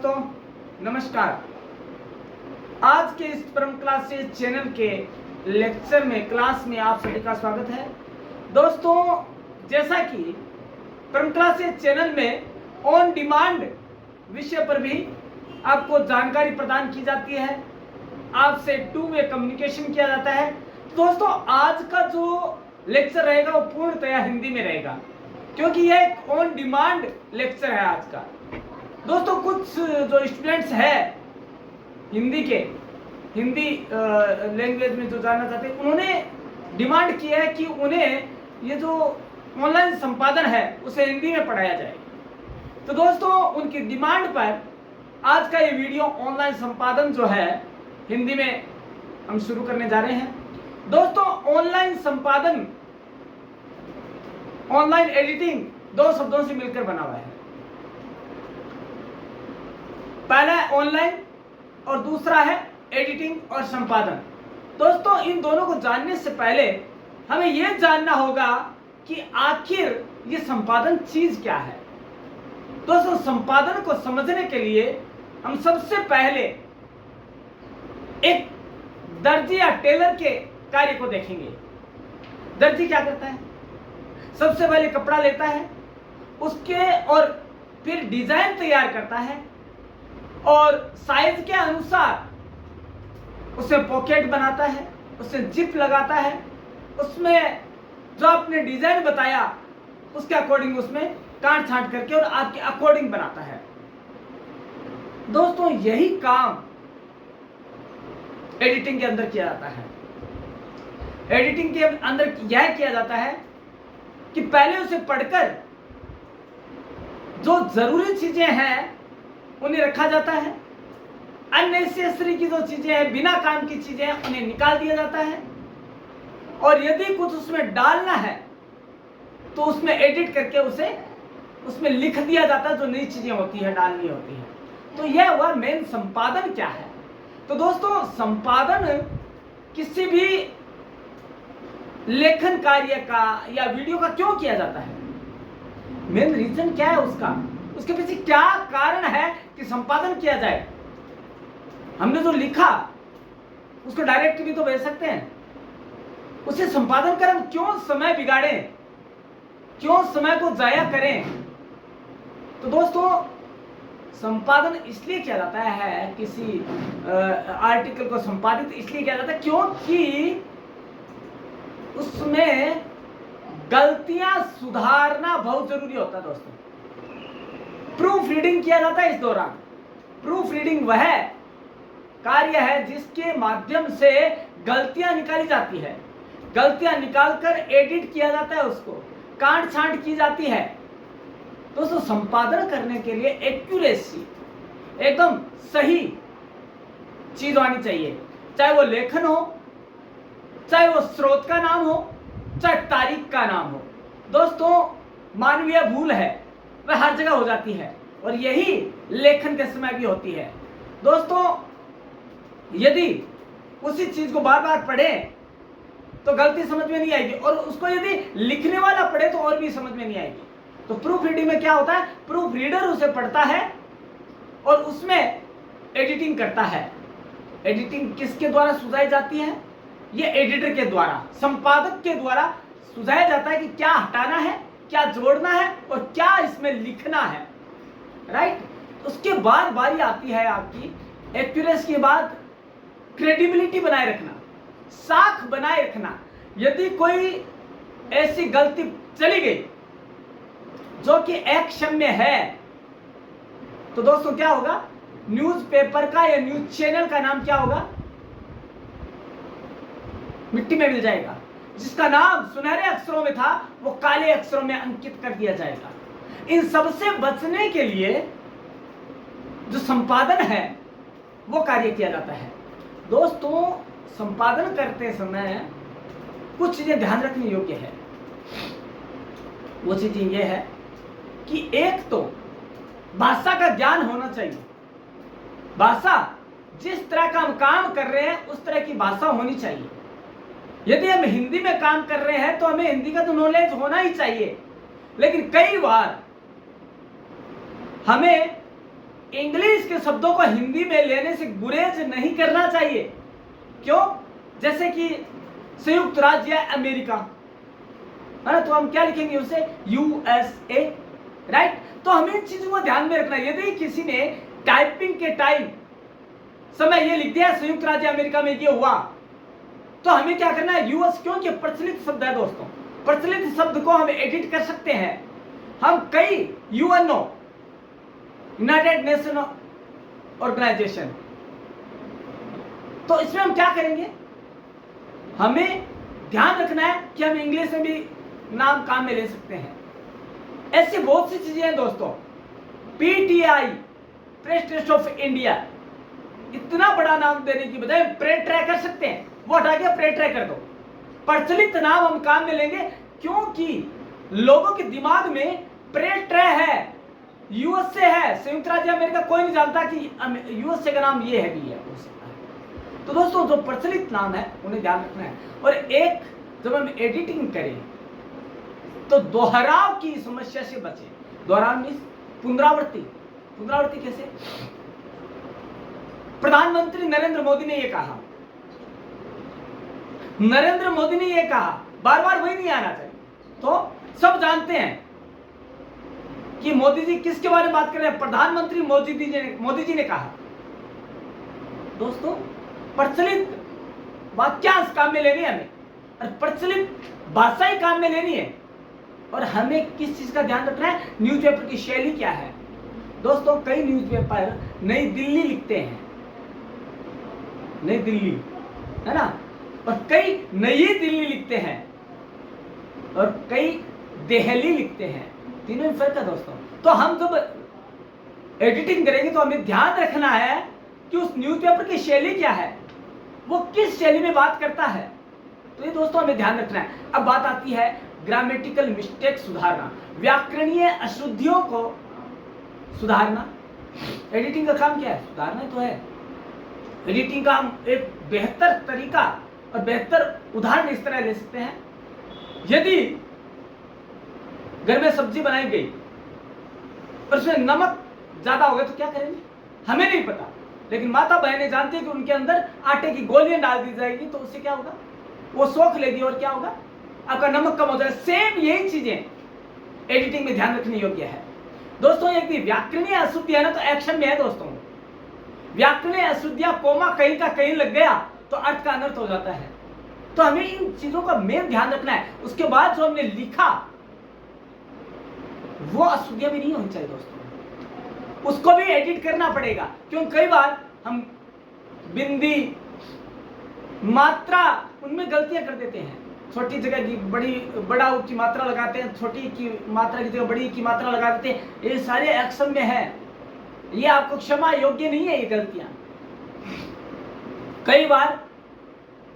दोस्तों नमस्कार। आज के इस परम क्लासेस चैनल के लेक्चर में क्लास में आप सभी का स्वागत है। दोस्तों जैसा कि परम क्लासेस चैनल में ऑन डिमांड विषय पर भी आपको जानकारी प्रदान की जाती है, आपसे टू वे कम्युनिकेशन किया जाता है। तो दोस्तों आज का जो लेक्चर रहेगा वो पूर्णतया हिंदी में रहेगा, क्योंकि यह एक ऑन डिमांड लेक्चर है आज का। दोस्तों कुछ जो स्टूडेंट्स हैं हिंदी लैंग्वेज में जो जानना चाहते हैं, उन्होंने डिमांड की है कि उन्हें ये जो ऑनलाइन संपादन है उसे हिंदी में पढ़ाया जाए। तो दोस्तों उनकी डिमांड पर आज का ये वीडियो ऑनलाइन संपादन जो है हिंदी में हम शुरू करने जा रहे हैं। दोस्तों ऑनलाइन संपादन, ऑनलाइन एडिटिंग दो शब्दों से मिलकर बना हुआ है। पहला है ऑनलाइन और दूसरा है एडिटिंग और संपादन। दोस्तों इन दोनों को जानने से पहले हमें यह जानना होगा कि आखिर ये संपादन चीज क्या है। दोस्तों संपादन को समझने के लिए हम सबसे पहले एक दर्जी या टेलर के कार्य को देखेंगे। दर्जी क्या करता है? सबसे पहले कपड़ा लेता है, उसके और फिर डिजाइन तैयार करता है और साइज के अनुसार उसे पॉकेट बनाता है, उसे जिप लगाता है, उसमें जो आपने डिजाइन बताया उसके अकॉर्डिंग उसमें काट छांट करके और आपके अकॉर्डिंग बनाता है। दोस्तों यही काम एडिटिंग के अंदर किया जाता है। एडिटिंग के अंदर यह किया जाता है कि पहले उसे पढ़कर जो जरूरी चीजें हैं उन्हें रखा जाता है, अननेसेसरी की जो चीजें हैं, बिना काम की चीजें हैं, उन्हें निकाल दिया जाता है। और यदि कुछ उसमें डालना है तो उसमें एडिट करके उसे उसमें लिख दिया जाता है जो नई चीजें होती है डालनी होती है। तो यह हुआ मेन संपादन क्या है। तो दोस्तों संपादन किसी भी लेखन कार्य का या वीडियो का क्यों किया जाता है, मेन रीजन क्या है उसका, उसके पीछे क्या कारण है कि संपादन किया जाए। हमने जो लिखा उसको डायरेक्ट भी तो भेज सकते हैं, उसे संपादन कर हम क्यों समय बिगाड़ें, क्यों समय को जाया करें। तो दोस्तों संपादन इसलिए किया जाता है, किसी आर्टिकल को संपादित इसलिए किया जाता है क्योंकि उसमें गलतियां सुधारना बहुत जरूरी होता है। दोस्तों प्रूफ रीडिंग किया जाता है इस दौरान। प्रूफ रीडिंग वह कार्य है जिसके माध्यम से गलतियां निकाली जाती है, गलतियां निकालकर एडिट किया जाता है, उसको काट छांट की जाती है। दोस्तों संपादन करने के लिए एक्यूरेसी, एकदम सही चीज आनी चाहिए, चाहे वो लेखन हो, चाहे वो स्रोत का नाम हो, चाहे तारीख का नाम हो। दोस्तों मानवीय भूल है, वह हर जगह हो जाती है और यही लेखन के समय भी होती है। दोस्तों यदि उसी चीज को बार बार पढ़ें तो गलती समझ में नहीं आएगी, और उसको यदि लिखने वाला पढ़े तो और भी समझ में नहीं आएगी। तो प्रूफ रीडिंग में क्या होता है, प्रूफ रीडर उसे पढ़ता है और उसमें एडिटिंग करता है। एडिटिंग किसके द्वारा सुझाई जाती है? ये एडिटर के द्वारा, संपादक के द्वारा सुझाया जाता है कि क्या हटाना है, क्या जोड़ना है और क्या इसमें लिखना है। राइट। उसके बाद बारी आती है आपकी एक्यूरेसी के बाद क्रेडिबिलिटी बनाए रखना, साख बनाए रखना। यदि कोई ऐसी गलती चली गई जो कि एक्शन में है तो दोस्तों क्या होगा, न्यूज़पेपर का या न्यूज चैनल का नाम क्या होगा, मिट्टी में मिल जाएगा। जिसका नाम सुनहरे अक्षरों में था वो काले अक्षरों में अंकित कर दिया जाएगा। इन सब से बचने के लिए जो संपादन है वो कार्य किया जाता है। दोस्तों संपादन करते समय कुछ चीजें ध्यान रखने योग्य है। वो चीजें ये है कि एक तो भाषा का ज्ञान होना चाहिए। भाषा, जिस तरह का हम काम कर रहे हैं उस तरह की भाषा होनी चाहिए। यदि हम हिंदी में काम कर रहे हैं तो हमें हिंदी का तो नॉलेज होना ही चाहिए, लेकिन कई बार हमें इंग्लिश के शब्दों को हिंदी में लेने से गुरेज नहीं करना चाहिए। क्यों? जैसे कि संयुक्त राज्य अमेरिका, है ना, तो हम क्या लिखेंगे उसे? USA, right. तो हमें इन चीजों को ध्यान में रखना है। यदि किसी ने टाइपिंग के टाइम समय ये लिख दिया संयुक्त राज्य अमेरिका में ये हुआ, तो हमें क्या करना है? यूएस, क्योंकि प्रचलित शब्द है दोस्तों, प्रचलित शब्द को हम एडिट कर सकते हैं। हम कई यूएनओ, यूनाइटेड नेशन ऑर्गेनाइजेशन, तो इसमें हम क्या करेंगे? हमें ध्यान रखना है कि हम इंग्लिश में भी नाम काम में ले सकते हैं। ऐसी बहुत सी चीजें हैं दोस्तों। PTI, press trust of India, इतना बड़ा नाम देने की बजाय प्रेस ट्रैक कर सकते हैं, वो हटा के प्रेस ट्रैक कर दो। प्रचलित नाम हम काम में लेंगे, क्योंकि लोगों के दिमाग में प्रेस ट्रे है, यूएसए है, संयुक्त राज्य अमेरिका, कोई नहीं जानता कि यूएसए का नाम ये है भी है, हो सकता है। तो दोस्तों जो प्रचलित नाम है उन्हें ध्यान रखना है। और एक, जब हम एडिटिंग करें तो दोहराव की समस्या से बचे। दोहराव मीन्स पुनरावृत्ति। पुनरावृत्ति कैसे? प्रधानमंत्री नरेंद्र मोदी ने यह कहा, नरेंद्र मोदी ने यह कहा, बार बार वही नहीं आना चाहिए। तो सब जानते हैं कि मोदी जी किसके बारे में बात कर रहे हैं? प्रधानमंत्री मोदी जी ने कहा। दोस्तों प्रचलित वाक्यांश काम में लेने हमें, और प्रचलित भाषा ही काम में लेनी है। और हमें किस चीज का ध्यान रखना है? न्यूज़पेपर की शैली क्या है। दोस्तों कई न्यूज़पेपर नई दिल्ली लिखते हैं, नई दिल्ली, है ना, और कई नई दिल्ली लिखते हैं, और कई दिल्ली लिखते हैं। तीनों में फर्क है दोस्तों। तो हम जब एडिटिंग करेंगे तो हमें ध्यान रखना है कि उस न्यूज़पेपर की शैली क्या है, वो किस शैली में बात करता है। तो ये दोस्तों हमें ध्यान रखना है। अब बात आती है ग्रामेटिकल मिस्टेक सुधारना, व्याकरणीय अशुद्धियों को सुधारना। एडिटिंग का काम क्या है? सुधारना तो है। एडिटिंग का हम एक बेहतर तरीका और बेहतर उदाहरण इस तरह ले सकते हैं। यदि घर में सब्जी बनाई गई और उसमें नमक ज्यादा हो गया तो क्या करेंगे? हमें नहीं पता, लेकिन माता बहनें जानती है कि उनके अंदर आटे की गोलियां डाल दी जाएगी, तो उससे क्या होगा? वो सोख लेगी और क्या होगा? आपका नमक कम हो जाएगा। सेम यही चीजें एडिटिंग में ध्यान रखने योग्य है दोस्तों। यदि व्याकरणीय अशुद्धि है ना, तो एक्शन में है दोस्तों। व्याकरणीय अशुद्धियां, कोमा कहीं का कहीं लग गया तो अर्थ का अनर्थ हो जाता है। तो हमें इन चीजों का मेन ध्यान रखना है। उसके बाद जो हमने लिखा वो अशुद्धियां भी नहीं होनी चाहिए दोस्तों, उसको भी एडिट करना पड़ेगा। क्योंकि कई बार हम बिंदी, मात्रा, उनमें गलतियां कर देते हैं। छोटी जगह की बड़ा की मात्रा लगाते हैं, छोटी की मात्रा की जगह बड़ी की मात्रा लगा देते हैं। ये सारे एक्शन में है, ये आपको क्षमा योग्य नहीं है ये गलतियां। कई बार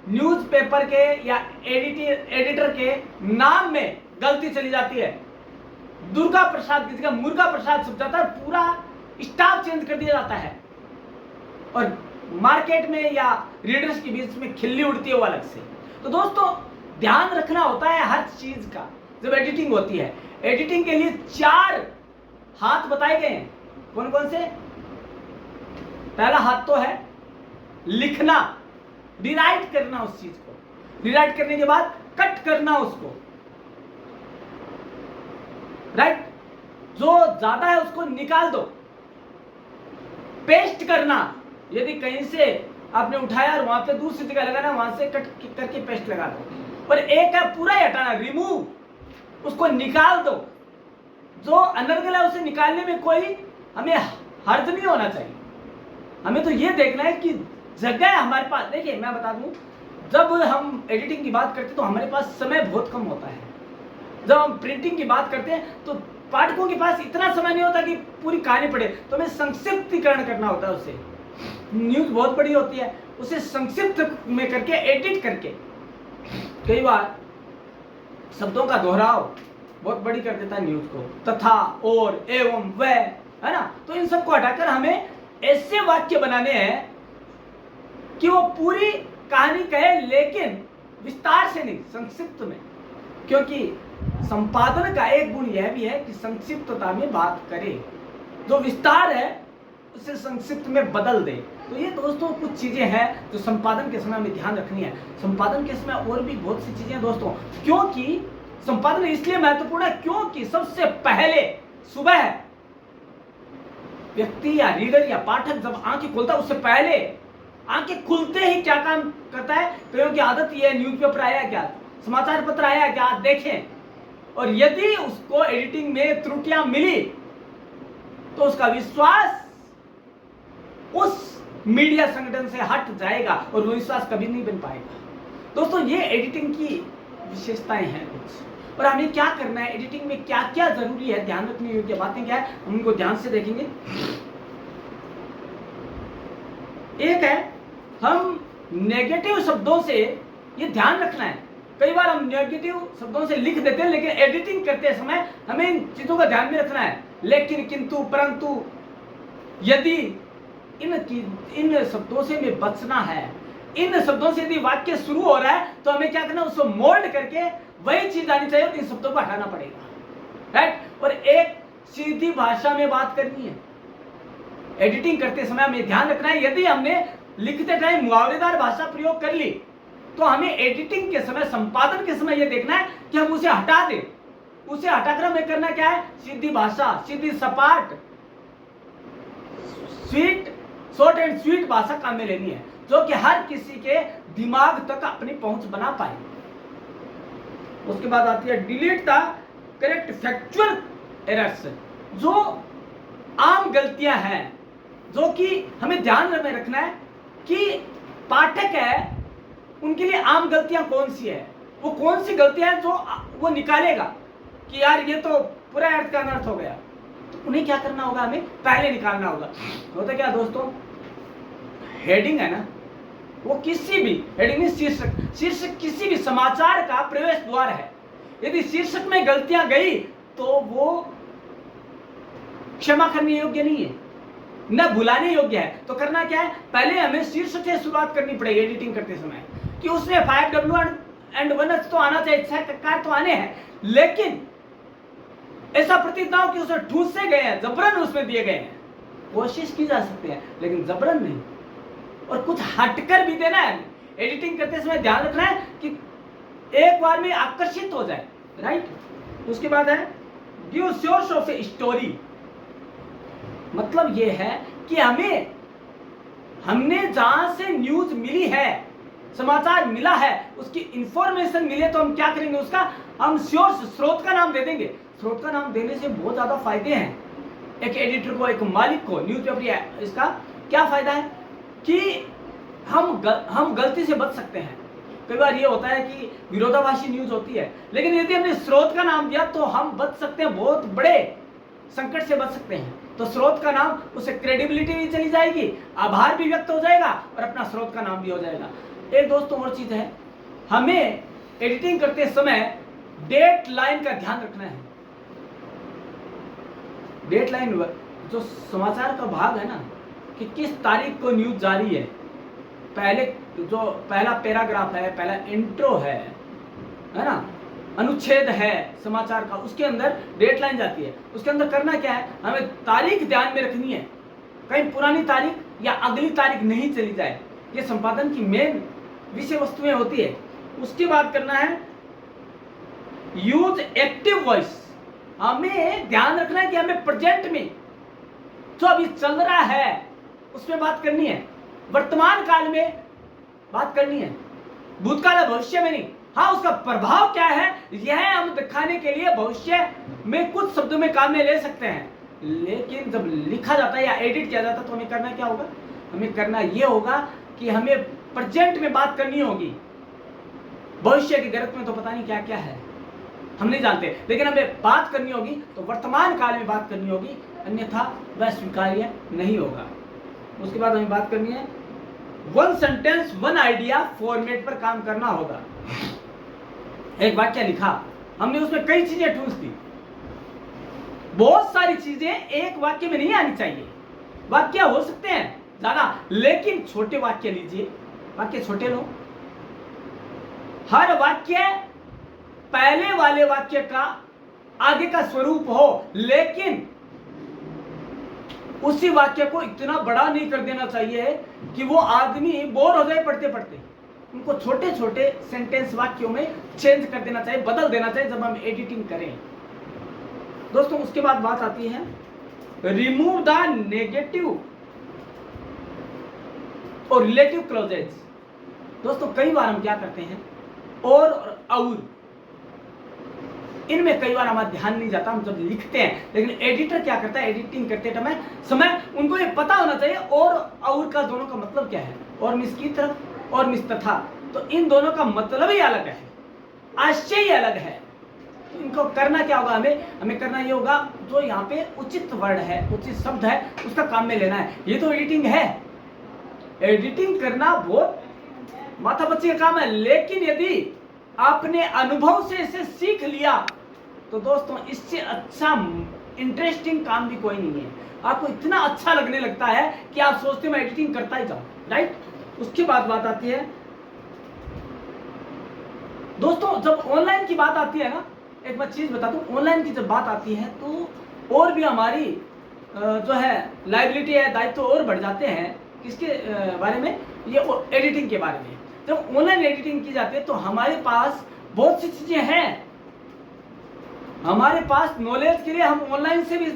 न्यूज़पेपर के या एडिटर के नाम में गलती चली जाती है। दुर्गा प्रसाद की जगह मुर्गा प्रसाद छप जाता है, पूरा स्टाफ चेंज कर दिया जाता है, और मार्केट में या रीडर्स के बीच में खिल्ली उड़ती है वो अलग से। तो दोस्तों ध्यान रखना होता है हर चीज का जब एडिटिंग होती है। एडिटिंग के लिए 4 हाथ बताए गए हैं। कौन कौन से? पहला हाथ तो है लिखना, रिराइट करना उस चीज को, रिराइट करने के बाद कट करना उसको, राइट, जो ज्यादा है उसको निकाल दो। पेस्ट करना, यदि कहीं से आपने उठाया और वहां पे दूसरी जगह लगाना, वहां से कट करके पेस्ट लगा दो। और एक है पूरा ही हटाना, रिमूव, उसको निकाल दो। जो अनर्गल है उसे निकालने में कोई हमें हर्ज नहीं होना चाहिए। हमें तो ये देखना है कि जगह हमारे पास। देखिए मैं बता दूं, जब हम एडिटिंग की बात करते हैं तो हमारे पास समय बहुत कम होता है। जब हम प्रिंटिंग की बात करते हैं तो पाठकों के पास इतना समय नहीं होता कि पूरी कहानी पढ़े, तो हमें संक्षिप्तीकरण करना होता है। उसे न्यूज़ बहुत बड़ी होती है, उसे संक्षिप्त में करके एडिट करके, कई बार शब्दों का दोहराव बहुत बड़ी कर देता है न्यूज़ को, तथा, और, एवं, वह, है ना। तो इन सबको हटाकर हमें ऐसे वाक्य बनाने हैं कि वो पूरी कहानी कहे, लेकिन विस्तार से नहीं, संक्षिप्त में। क्योंकि संपादन का एक गुण यह भी है कि संक्षिप्तता में बात करे। जो विस्तार है उसे संक्षिप्त में बदल दे। तो ये दोस्तों कुछ चीजें हैं जो संपादन के समय हमें ध्यान रखनी है। संपादन के समय और भी बहुत सी चीजें दोस्तों, क्योंकि संपादन इसलिए महत्वपूर्ण है क्योंकि सबसे पहले सुबह व्यक्ति या रीडर या पाठक जब आंखें खोलता है, उससे पहले आंखें खुलते ही क्या काम करता है, कईयों की आदत ये है, न्यूज़पेपर आया क्या, समाचार पत्र आया क्या, देखें। और यदि उसको एडिटिंग में त्रुटियां मिली तो उसका विश्वास उस मीडिया संगठन से हट जाएगा और वो विश्वास कभी नहीं बन पाएगा। दोस्तों ये एडिटिंग की विशेषताएं हैं कुछ, और हमें क्या करना है, एडिटिंग में क्या क्या जरूरी है, ध्यान रखने योग्य बातें क्या है, हम उनको ध्यान से देखेंगे। एक है, हम नेगेटिव शब्दों से, ये ध्यान रखना है, कई बार हम नेगेटिव शब्दों से लिख देते हैं, लेकिन एडिटिंग करते समय हमें इन चीजों का ध्यान में रखना है। लेकिन, किंतु, परंतु, यदि इन शब्दों से हमें बचना है, इन शब्दों से यदि वाक्य शुरू हो रहा है तो हमें क्या करना है, उसको मोल्ड करके वही चीज आनी चाहिए, तो इन शब्दों को हटाना पड़ेगा, राइट। और एक सीधी भाषा में बात करनी है। एडिटिंग करते समय हमें ध्यान रखना है, यदि हमने लिखते टाइम मुहावरेदार भाषा प्रयोग कर ली तो हमें एडिटिंग के समय, संपादन के समय यह देखना है कि हम उसे हटा दें। उसे हटाकर हमें करना क्या है, सीधी भाषा, सीधी सपाट, स्वीट, शॉर्ट एंड स्वीट भाषा काम में लेनी है, जो कि हर किसी के दिमाग तक अपनी पहुंच बना पाए। उसके बाद आती है delete the correct factual errors, जो आम गलतियां हैं, जो कि हमें ध्यान में रखना है कि पाठक है उनके लिए आम गलतियां कौन सी है, वो कौन सी गलतियां हैं जो वो निकालेगा कि यार ये तो पूरा अर्थ का अनर्थ हो गया, तो उन्हें क्या करना होगा, हमें पहले निकालना होगा। होता क्या दोस्तों, हेडिंग है ना, वो किसी भी हेडिंग में शीर्षक किसी भी समाचार का प्रवेश द्वार है। यदि शीर्षक में गलतियां गई तो वो क्षमा करने योग्य नहीं है, न भुलाने योग्य है। तो करना क्या है, पहले हमें शीर्षक से शुरुआत करनी पड़ेगी एडिटिंग करते समय, कि उसमें 5W एंड 1H तो आना चाहिए, 6 ककार तो आने हैं, लेकिन ऐसा प्रतीत ना हो कि उसमें ठूस से गए हैं, जबरन उसमें दिए गए हैं। कोशिश की जा सकती है लेकिन जबरन नहीं, और कुछ हटकर भी देना है। एडिटिंग करते समय ध्यान रखना है कि एक बार में आकर्षित हो जाए, राइट। उसके बाद है give source of a story, मतलब यह है कि हमने जहां से न्यूज मिली है, समाचार मिला है, उसकी इंफॉर्मेशन मिले तो हम क्या करेंगे, उसका हम सोर्स, स्रोत का नाम दे देंगे। स्रोत का नाम देने से बहुत ज्यादा फायदे हैं एक एडिटर को, एक मालिक को, न्यूज़पेपर। इसका क्या फायदा है कि हम गलती से बच सकते हैं। कई बार ये होता है कि विरोधाभासी न्यूज होती है, लेकिन यदि हमने स्रोत का नाम दिया तो हम बच सकते हैं, बहुत बड़े संकट से बच सकते हैं। तो स्रोत का नाम, उसे क्रेडिबिलिटी भी चली जाएगी, आभार भी व्यक्त हो जाएगा और अपना स्रोत का नाम भी हो जाएगा। एक दोस्तों और चीज है, हमें एडिटिंग करते समय डेट लाइन का ध्यान रखना है। डेट लाइन जो समाचार का भाग है ना, कि किस तारीख को न्यूज जारी है, पहले जो पहला पैराग्राफ है, पहला इंट्रो है ना, अनुच्छेद है समाचार का, उसके अंदर डेट लाइन जाती है। उसके अंदर करना क्या है, हमें तारीख ध्यान में रखनी है, कहीं पुरानी तारीख या अगली तारीख नहीं चली जाए। ये संपादन की मेन विषय वस्तुएं होती है। उसके बाद करना है यूज एक्टिव वॉइस, हमें ध्यान रखना है कि हमें प्रेजेंट में जो अभी चल रहा है उसमें बात करनी है, वर्तमान काल में बात करनी है, भूतकाल या भविष्य में नहीं। हाँ, उसका प्रभाव क्या है यह हम दिखाने के लिए भविष्य में कुछ शब्दों में काम में ले सकते हैं, लेकिन जब लिखा जाता है या एडिट किया जाता है तो हमें करना क्या होगा, हमें करना यह होगा कि हमें प्रेजेंट में बात करनी होगी। भविष्य की गलत में तो पता नहीं क्या क्या है, हम नहीं जानते, लेकिन हमें बात करनी होगी तो वर्तमान काल में बात करनी होगी, अन्यथा वह स्वीकार्य नहीं होगा। उसके बाद हमें बात करनी है one sentence one idea format पर काम करना होगा। एक वाक्य लिखा हमने, उसमें कई चीजें ठूंस दी, बहुत सारी चीजें एक वाक्य में नहीं आनी चाहिए। वाक्य हो सकते हैं ज्यादा, लेकिन छोटे वाक्य लीजिए, वाक्य छोटे लो। हर वाक्य पहले वाले वाक्य का आगे का स्वरूप हो, लेकिन उसी वाक्य को इतना बड़ा नहीं कर देना चाहिए कि वो आदमी बोर हो जाए पढ़ते पढ़ते। उनको छोटे छोटे सेंटेंस वाक्यों में चेंज कर देना चाहिए, बदल देना चाहिए जब हम एडिटिंग करें दोस्तों। उसके बाद बात आती है रिमूव द नेगेटिव और रिलेटिव क्लॉजेज। दोस्तों कई बार हम क्या करते हैं और इनमें कई बार हमारा ध्यान नहीं जाता हम जब लिखते हैं, लेकिन एडिटर क्या करता है, एडिटिंग करते समय उनको ये पता होना चाहिए और का दोनों का मतलब क्या है, और मिस की तरफ और मिस तथा, तो इन दोनों का मतलब ही अलग है, आशय ही अलग है। तो इनको करना क्या होगा, हमें करना ये होगा जो यहाँ पे उचित वर्ड है, उचित शब्द है, उसका काम में लेना है। ये तो एडिटिंग है, एडिटिंग करना बहुत माथापच्ची का काम है, लेकिन यदि आपने अनुभव से इसे सीख लिया तो दोस्तों इससे अच्छा इंटरेस्टिंग काम भी कोई नहीं है। आपको इतना अच्छा लगने लगता है कि आप सोचते हो मैं एडिटिंग करता ही जाऊं, राइट। उसके बाद बात आती है दोस्तों, जब ऑनलाइन की बात आती है ना, एक बार चीज बता दूं, ऑनलाइन की जब बात आती है तो और भी हमारी जो है लायबिलिटी है, दायित्व और बढ़ जाते हैं। किसके बारे में, ये एडिटिंग के बारे में। जब ऑनलाइन एडिटिंग की जाती है तो हमारे पास बहुत सी चीजें हैं, हमारे पास नॉलेज के लिए हम ऑनलाइन से भी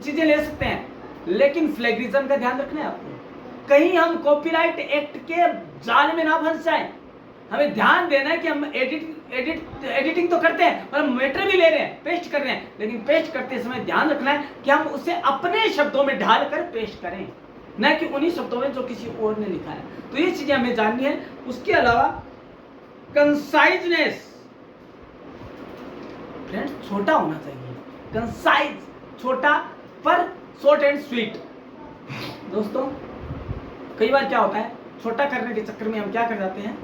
चीजें ले सकते हैं, लेकिन प्लेगरिज्म का ध्यान रखना है आपको। कहीं हम कॉपीराइट एक्ट के जाल में ना फंस जाएं। हमें ध्यान देना है कि हम एडिटिंग तो करते हैं और हम मैटर भी ले रहे हैं, पेस्ट कर रहे हैं, लेकिन पेस्ट करते समय ध्यान रखना है कि हम उसे अपने शब्दों में ढाल कर पेस्ट करें, न कि उन्हीं शब्दों में जो किसी और ने लिखा है। तो ये चीजें हमें जाननी है। उसके अलावा कंसाइजनेस, फ्रेंड्स छोटा होना चाहिए, कंसाइज, छोटा पर शॉर्ट एंड स्वीट। दोस्तों कई बार क्या होता है, छोटा करने के चक्कर में हम क्या कर जाते हैं,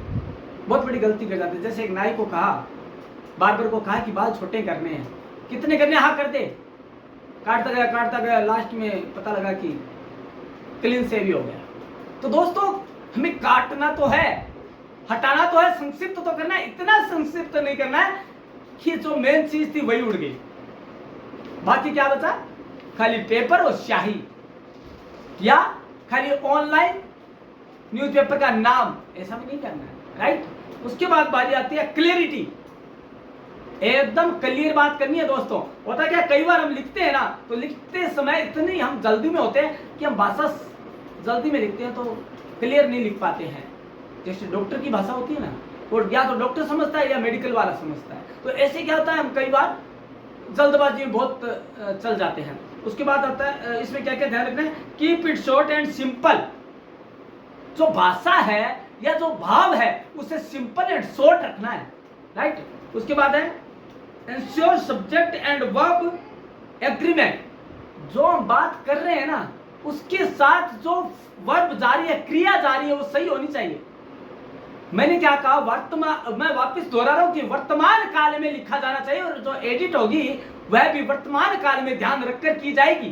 बहुत बड़ी गलती कर जाते हैं। जैसे एक नाई को कहा, बार्बर को कहा कि बाल छोटे करने हैं, कितने करने, हाँ कर दे, काटता गया, लास्ट में पता लगा कि क्लीन सेव हो गया। तो दोस्तों हमें काटना तो है, हटाना तो है, संक्षिप्त तो करना है, इतना संक्षिप्त तो नहीं करना है कि जो मेन चीज थी वही उड़ गई, बाकी क्या बचा, खाली पेपर और स्याही, या खाली ऑनलाइन न्यूज़पेपर का नाम, ऐसा भी नहीं करना है, राइट। उसके बाद बारी आती है क्लियरिटी, एकदम क्लियर बात करनी है दोस्तों। होता क्या, कई बार हम लिखते हैं ना, तो लिखते समय इतनी हम जल्दी में होते हैं कि हम भाषा जल्दी में लिखते हैं तो क्लियर नहीं लिख पाते हैं। जैसे डॉक्टर की भाषा होती है ना, वो या तो डॉक्टर समझता है या मेडिकल वाला समझता है, तो ऐसे क्या होता है, हम कई बार जल्दबाजी में बहुत चल जाते हैं। उसके बाद आता है, इसमें क्या क्या ध्यान रखना है, keep it short and simple. जो भाषा है या जो भाव है उसे सिंपल एंड शॉर्ट रखना है, राइट। उसके बाद है ensure subject and verb agreement. जो हम बात कर रहे हैं ना, उसके साथ जो वर्ब जारी है, क्रिया जारी है, वो सही होनी चाहिए। मैंने क्या कहा, वर्तमान, मैं वापस दोहरा रहा हूं कि वर्तमान काल में लिखा जाना चाहिए, और जो एडिट होगी वह भी वर्तमान काल में ध्यान रखकर की जाएगी।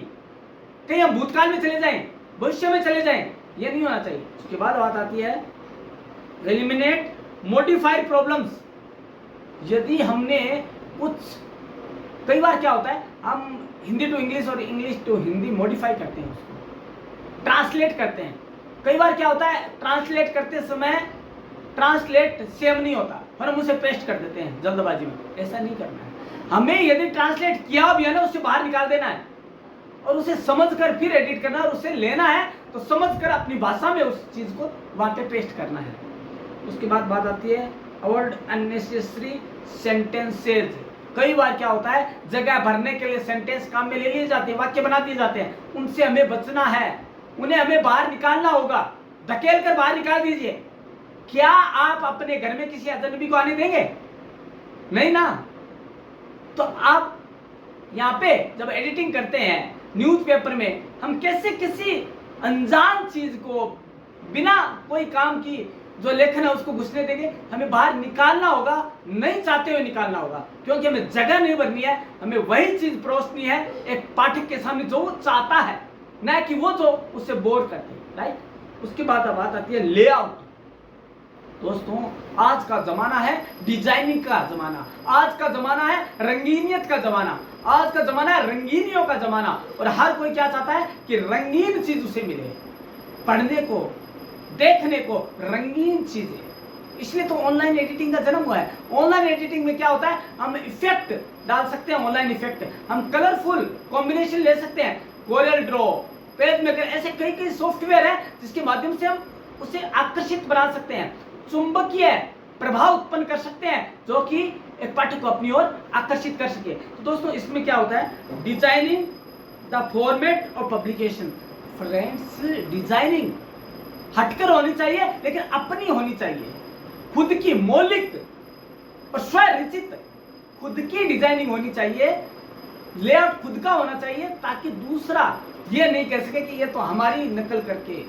कहीं हम भूतकाल में चले जाएं, भविष्य में चले जाएं, ये नहीं होना चाहिए। उसके बाद बात आती है एलिमिनेट मॉडिफाइड प्रॉब्लम्स। यदि हमने कुछ, कई बार क्या होता है, हम हिंदी टू इंग्लिश और इंग्लिश टू हिंदी मॉडिफाई करते हैं, उसको ट्रांसलेट करते हैं। कई बार क्या होता है, ट्रांसलेट करते समय ट्रांसलेट सेम नहीं होता और हम उसे पेस्ट कर देते हैं जल्दबाजी में। ऐसा नहीं करना है। हमें यदि ट्रांसलेट किया भी है ना, उससे बाहर निकाल देना है और उसे समझकर फिर एडिट करना है, और उसे लेना है तो समझकर अपनी भाषा में उस चीज को वहां पे पेस्ट करना है। उसके बाद बात आती है अवॉइड अननेसेसरी सेंटेंसेज। कई बार क्या होता है, जगह भरने के लिए सेंटेंस काम में ले लिए जाते हैं, वाक्य बना दिए जाते हैं, उनसे हमें बचना है, उन्हें हमें बाहर निकालना होगा, धकेल कर बाहर निकाल दीजिए। क्या आप अपने घर में किसी अजनबी को आने देंगे? नहीं ना। तो आप यहाँ पे जब एडिटिंग करते हैं न्यूज़पेपर में, हम कैसे किसी अनजान चीज को बिना कोई काम की जो लेखन है उसको घुसने देंगे? हमें बाहर निकालना होगा, नहीं चाहते हुए निकालना होगा, क्योंकि हमें जगह नहीं भरनी है, हमें वही चीज परोसनी है एक पाठक के सामने जो वो चाहता है, न कि वो जो उससे बोर करते हैं, राइट। उसके बाद बात आती है लेआउट। दोस्तों आज का जमाना है डिजाइनिंग का जमाना, आज का जमाना है रंगीनियत का जमाना, आज का जमाना है रंगीनियों का जमाना। और हर कोई क्या चाहता है कि रंगीन चीज उसे मिले, पढ़ने को, देखने को रंगीन चीजें। इसलिए तो ऑनलाइन एडिटिंग का जन्म हुआ है। ऑनलाइन एडिटिंग में क्या होता है, हम इफेक्ट डाल सकते हैं, ऑनलाइन इफेक्ट, हम कलरफुल कॉम्बिनेशन ले सकते हैं, कोरियल ड्रॉ, पेज मेकर, ऐसे कई कई सॉफ्टवेयर है जिसके माध्यम से हम उसे आकर्षित बना सकते हैं, चुंबकीय प्रभाव उत्पन्न कर सकते हैं जो कि एक पाठक को अपनी ओर आकर्षित कर सके। तो दोस्तों इसमें क्या होता है, डिजाइनिंग द फॉर्मेट और पब्लिकेशन। फ्रेंड्स डिजाइनिंग हटकर होनी चाहिए लेकिन अपनी होनी चाहिए, खुद की मौलिक और स्वरचित खुद की डिजाइनिंग होनी चाहिए, लेआउट खुद का होना चाहिए, ताकि दूसरा ये नहीं कह सके कि ये तो हमारी नकल करके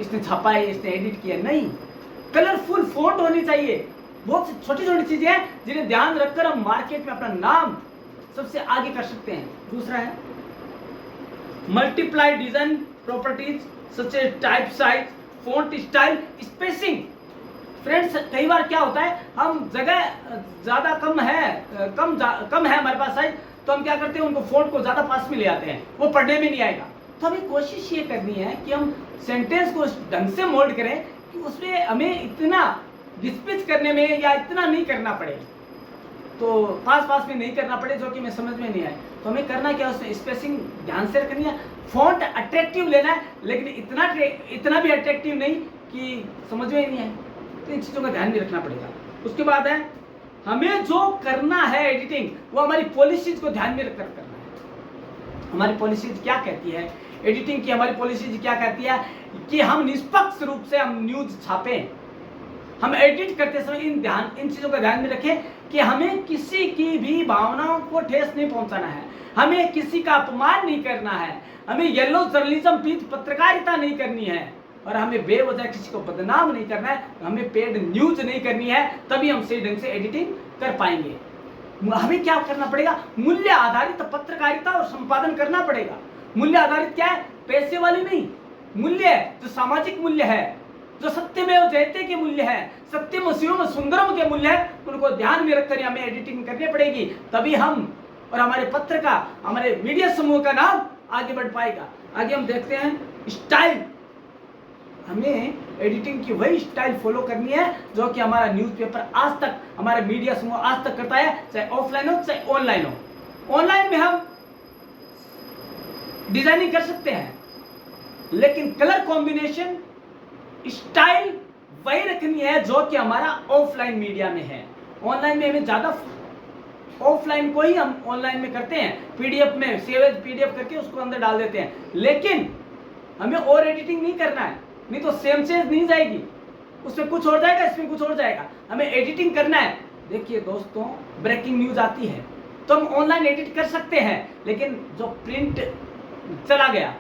इसने छापा है, इसने एडिट किया। नहीं, कलरफुल फॉन्ट होनी चाहिए। बहुत छोटी छोटी चीजें हैं जिन्हें ध्यान रखकर हम मार्केट में अपना नाम सबसे आगे कर सकते हैं। दूसरा है multiple design properties such as type size, font style, spacing. Friends कई बार क्या होता है, हम जगह ज्यादा कम है हमारे पास साइज, तो हम क्या करते हैं, उनको फॉन्ट को ज्यादा पास में ले आते हैं, वो पढ़ने में नहीं आएगा। तो हमें कोशिश ये करनी है कि हम सेंटेंस को ढंग से मोल्ड करें कि उसमें हमें इतना डिस्पिच करने में या इतना नहीं करना पड़े, तो पास में नहीं करना पड़े जो कि मैं समझ में नहीं आए। तो हमें करना क्या, उसमें स्पेसिंग ध्यान से रखनी है, फॉन्ट अट्रैक्टिव लेना है लेकिन इतना भी अट्रैक्टिव नहीं कि समझ में नहीं आए। तो इन चीजों का ध्यान भी रखना पड़ेगा। उसके बाद है हमें जो करना है एडिटिंग, वो हमारी पॉलिसीज को ध्यान में रखकर करना है। हमारी पॉलिसीज क्या कहती है, एडिटिंग की हमारी पॉलिसीज क्या कहती है कि हम निष्पक्ष रूप से हम न्यूज छापें। हम एडिट करते समय इन चीजों का ध्यान में रखें कि हमें किसी की भी भावनाओं को ठेस नहीं पहुंचाना है, हमें किसी का अपमान नहीं करना है, हमें येलो जर्नलिज्म पीठ पत्रकारिता नहीं करनी है, और हमें बेवजह किसी को बदनाम नहीं करना है, हमें पेड न्यूज नहीं करनी है। तभी हम सही ढंग से एडिटिंग कर पाएंगे। हमें क्या करना पड़ेगा, मूल्य आधारित पत्रकारिता और संपादन करना पड़ेगा। मूल्य आधारित क्या है, पैसे वाली नहीं, मूल्य जो सामाजिक मूल्य है, जो सत्यमेव जयते के मूल्य है, सत्यम शिवम सुंदरम के मूल्य है, उनको ध्यान में रखकर हमें एडिटिंग करनी पड़ेगी। तभी हम और हमारे पत्र का, हमारे मीडिया समूह का नाम आगे बढ़ पाएगा। आगे हम देखते हैं स्टाइल। हमें एडिटिंग की वही स्टाइल फॉलो करनी है जो कि हमारा न्यूज़पेपर आज तक, हमारा मीडिया समूह आज तक करता है, चाहे ऑफलाइन हो चाहे ऑनलाइन हो। ऑनलाइन में हम डिजाइनिंग कर सकते हैं लेकिन कलर कॉम्बिनेशन, स्टाइल वही रखनी है जो कि हमारा ऑफलाइन मीडिया में है। ऑनलाइन में हमें ज्यादा ऑफलाइन को ही हम ऑनलाइन में करते हैं, पीडीएफ में सेव एज पीडीएफ करके उसको अंदर डाल देते हैं, लेकिन हमें और एडिटिंग नहीं करना है, नहीं तो सेम चीज नहीं जाएगी, उसमें कुछ और जाएगा, इसमें कुछ और जाएगा। हमें एडिटिंग करना है। देखिए दोस्तों, ब्रेकिंग न्यूज आती है तो हम ऑनलाइन एडिट कर सकते हैं, लेकिन जो प्रिंट चला गया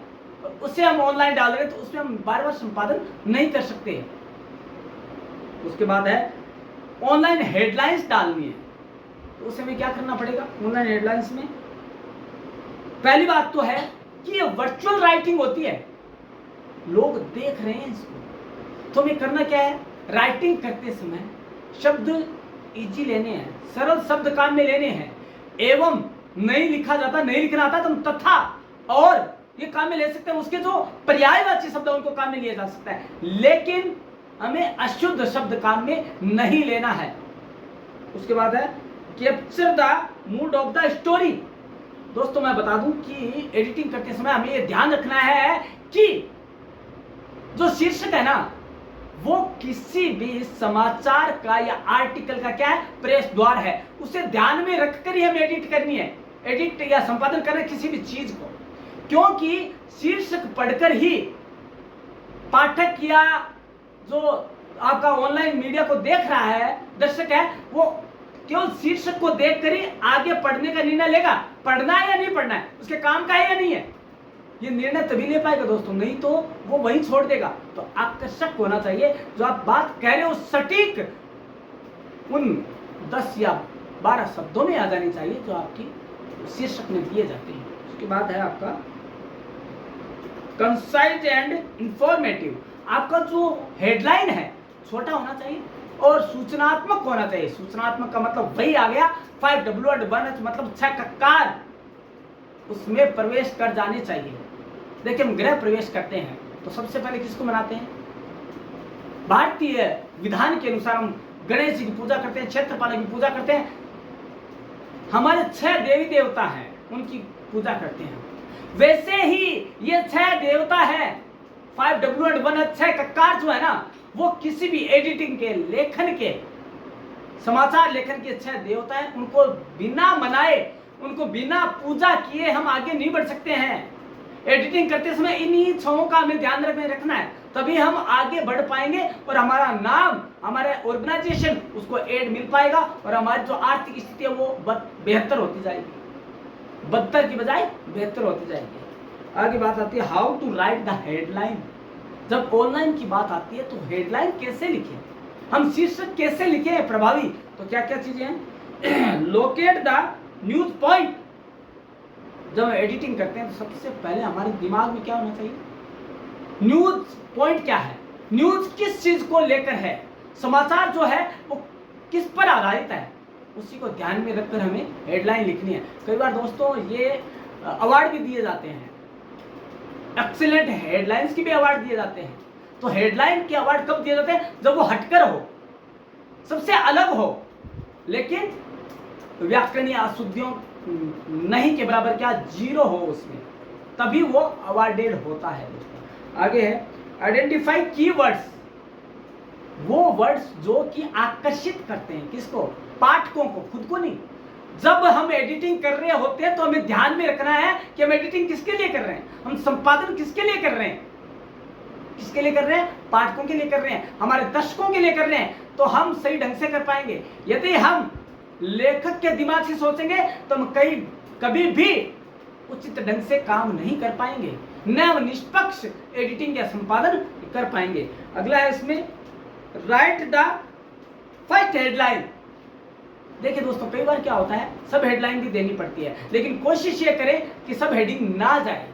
उसे हम ऑनलाइन डाल रहे हैं तो उसमें हम बार बार संपादन नहीं कर सकते। उसके बाद है ऑनलाइन हेडलाइंस डालनी है, तो उसे हमें क्या करना पड़ेगा। ऑनलाइन हेडलाइंस में पहली बात तो है कि ये वर्चुअल राइटिंग होती है, लोग देख रहे हैं इसको, तो हमें करना क्या है, राइटिंग करते समय शब्द इजी लेने हैं, सरल शब्द काम में लेने हैं, एवं नहीं लिखा जाता, नहीं लिखना आता तो हम तथा और ये काम में ले सकते हैं। उसके जो पर्यायवाची शब्द है उनको काम में लिया जा सकता है, लेकिन हमें अशुद्ध शब्द काम में नहीं लेना है। उसके बाद है capture the mood off the story. दोस्तों मैं बता दूं कि एडिटिंग करते समय हमें ये ध्यान रखना है कि जो शीर्षक है ना, वो किसी भी समाचार का या आर्टिकल का क्या है, प्रेस द्वार है, उसे ध्यान में रखकर ही हमें एडिट करनी है, एडिट या संपादन करना किसी भी चीज को, क्योंकि शीर्षक पढ़कर ही पाठक या जो आपका ऑनलाइन मीडिया को देख रहा है दर्शक है, वो केवल शीर्षक को देखकर ही आगे पढ़ने का निर्णय लेगा, पढ़ना है या नहीं पढ़ना है, उसके काम का है या नहीं है, ये निर्णय तभी ले पाएगा दोस्तों, नहीं तो वो वहीं छोड़ देगा। तो आकर्षक होना चाहिए, जो आप बात कह रहे हो सटीक उन 10 या 12 शब्दों में आ जानी चाहिए जो आपकी शीर्षक में दिए जाते हैं। उसके बाद है आपका कंसाइज एंड इंफॉर्मेटिव। आपका जो हेडलाइन है छोटा होना चाहिए और सूचनात्मक होना चाहिए। सूचनात्मक का मतलब वही आ गया 5W1H, मतलब 6 कक्कार उसमें प्रवेश कर जाने चाहिए। देखिए हम गृह प्रवेश करते हैं तो सबसे पहले किसको मनाते हैं? भारतीय विधान के अनुसार हम गणेश जी की पूजा करते हैं, क्षेत्रपाल की पूजा करते हैं, हमारे 6 देवी देवता हैं उनकी पूजा करते हैं। वैसे ही ये 6 देवता है 5W1H, 6 कक्कार जो है ना, वो किसी भी एडिटिंग के, लेखन के, समाचार लेखन के 6 देवता है। उनको बिना मनाए, उनको बिना पूजा किए हम आगे नहीं बढ़ सकते हैं। एडिटिंग करते समय इन्हीं 6 का हमें ध्यान रखना है, तभी हम आगे बढ़ पाएंगे और हमारा नाम, हमारे ऑर्गेनाइजेशन उसको एड मिल पाएगा और हमारी जो आर्थिक स्थिति है वो बेहतर होती जाएगी, बदतर की बजाय बेहतर होती जाएगी। आगे बात आती है how to write the headline. जब ऑनलाइन की बात आती है तो हेडलाइन कैसे लिखें, हम शीर्षक कैसे लिखें प्रभावी, तो क्या क्या चीजें हैं? Locate the news point. जब हम एडिटिंग करते हैं तो सबसे पहले हमारे दिमाग में क्या होना चाहिए? न्यूज पॉइंट क्या है, न्यूज किस चीज को लेकर है, समाचार जो है वो किस पर आधारित है, उसी को ध्यान में रखकर हमें हेडलाइन लिखनी है। कई बार दोस्तों ये अवार्ड भी दिए जाते हैं, एक्सीलेंट हेडलाइंस की भी अवार्ड दिए जाते हैं। तो हेडलाइन के अवार्ड कब दिए जाते हैं? जब वो हटकर हो, सबसे अलग हो, लेकिन व्याकरणीय अशुद्धियों नहीं के बराबर, क्या 0 हो उसमें, तभी वो अवार्डेड होता है। आगे है आइडेंटिफाई कीवर्ड्स, वो वर्ड्स जो कि आकर्षित करते हैं किसको? पाठकों को, खुद को नहीं। जब हम एडिटिंग कर रहे होते हैं तो हमें ध्यान में रखना है कि हम एडिटिंग किसके लिए कर रहे हैं, हम संपादन किसके लिए कर रहे हैं, किसके लिए कर रहे हैं? पाठकों के लिए कर रहे हैं, हमारे दर्शकों के लिए कर रहे हैं, तो हम सही ढंग से कर पाएंगे। यदि हम लेखक के दिमाग से सोचेंगे तो हम कभी भी उचित ढंग से काम नहीं कर पाएंगे, न हम निष्पक्ष एडिटिंग या संपादन कर पाएंगे। अगला है इसमें राइट द फर्स्ट हेडलाइन। देखिए दोस्तों कई बार क्या होता है, सब हेडलाइन भी देनी पड़ती है, लेकिन कोशिश ये करें कि सब हेडिंग ना जाए।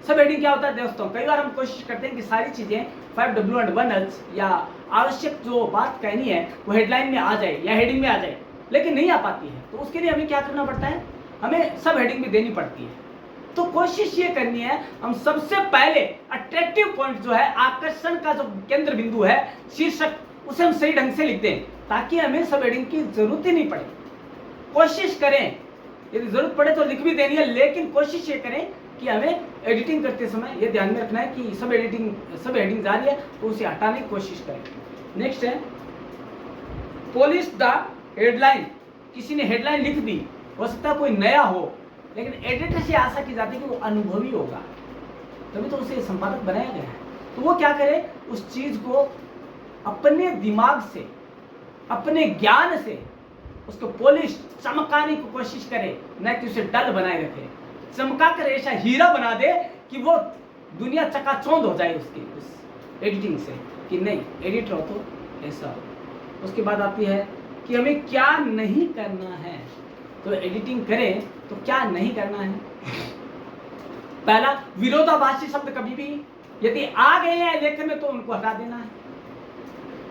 सब हेडिंग क्या होता है दोस्तों, कई बार हम कोशिश करते हैं कि सारी चीजें 5W1H या आवश्यक जो बात कहनी है वो हेडलाइन में आ जाए या हेडिंग में आ जाए, लेकिन नहीं आ पाती है। तो उसके लिए हमें क्या करना पड़ता है, हमें सब हेडिंग भी देनी पड़ती है। तो कोशिश ये करनी है हम सबसे पहले अट्रैक्टिव पॉइंट जो है, आकर्षण का जो केंद्र बिंदु है, शीर्षक, उसे हम सही ढंग से लिख दें ताकि हमें सब हेडिंग की जरूरत ही नहीं पड़े। कोशिश करें, यदि जरूरत पड़े तो लिख भी देनी है, लेकिन कोशिश ये करें कि हमें एडिटिंग करते समय ये ध्यान में रखना है कि सब हेडिंग जा रही है तो उसे हटाने की कोशिश करें। नेक्स्ट है पॉलिश द हेडलाइन। किसी ने हेडलाइन लिख दी, हो सकता है कोई नया हो, लेकिन एडिटर से आशा की जाती है कि वो अनुभवी होगा, तभी तो उसे संपादक बनाया गया है। तो वो क्या करे, उस चीज को अपने दिमाग से, अपने ज्ञान से उसको पॉलिश, चमकाने की कोशिश करे, न कि उसे डल बनाए रखे। चमका कर ऐसा हीरा बना दे कि वो दुनिया चकाचौंध हो जाए उसकी उस एडिटिंग से, कि नहीं एडिटर हो तो ऐसा हो। उसके बाद आती है कि हमें क्या नहीं करना है, तो एडिटिंग करें तो क्या नहीं करना है। पहला, विरोधाभासी शब्द कभी भी यदि आ गए हैं लेखन में तो उनको हटा देना है।